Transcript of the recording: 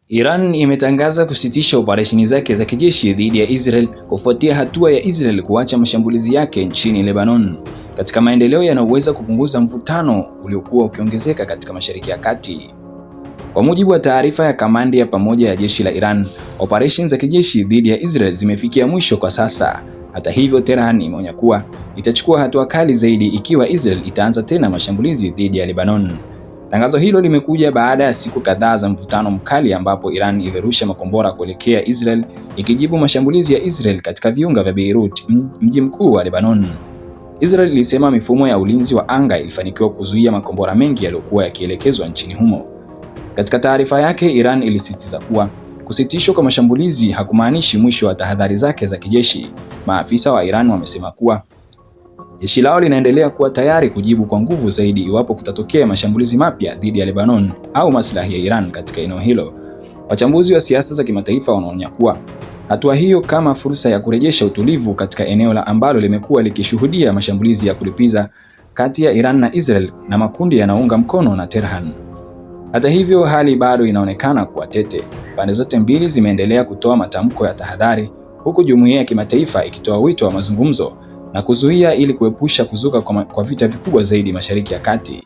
Iran imetangaza kusitisha operesheni zake za kijeshi dhidi ya Israel kufuatia hatua ya Israel kuacha mashambulizi yake nchini Lebanon, katika maendeleo yanayoweza kupunguza mvutano uliokuwa ukiongezeka katika Mashariki ya Kati. Kwa mujibu wa taarifa ya kamandi ya pamoja ya jeshi la Iran, operesheni za kijeshi dhidi ya Israel zimefikia mwisho kwa sasa. Hata hivyo, Tehran imeonya kuwa itachukua hatua kali zaidi ikiwa Israel itaanza tena mashambulizi dhidi ya Lebanon. Tangazo hilo limekuja baada ya siku kadhaa za mvutano mkali ambapo Iran ilirusha makombora kuelekea Israel ikijibu mashambulizi ya Israel katika viunga vya Beirut, mji mkuu wa Lebanon. Israel ilisema mifumo ya ulinzi wa anga ilifanikiwa kuzuia makombora mengi yaliyokuwa yakielekezwa nchini humo. Katika taarifa yake, Iran ilisisitiza kuwa kusitishwa kwa mashambulizi hakumaanishi mwisho wa tahadhari zake za kijeshi. Maafisa wa Iran wamesema kuwa jeshi lao linaendelea kuwa tayari kujibu kwa nguvu zaidi iwapo kutatokea mashambulizi mapya dhidi ya Lebanon au maslahi ya Iran katika eneo hilo. Wachambuzi wa siasa za kimataifa wanaonya kuwa hatua hiyo kama fursa ya kurejesha utulivu katika eneo la ambalo limekuwa likishuhudia mashambulizi ya kulipiza kati ya Iran na Israel na makundi yanaunga mkono na Tehran. Hata hivyo, hali bado inaonekana kuwa tete. Pande zote mbili zimeendelea kutoa matamko ya tahadhari, huku jumuiya ya kimataifa ikitoa wito wa mazungumzo na kuzuia ili kuepusha kuzuka kwa vita vikubwa zaidi Mashariki ya Kati.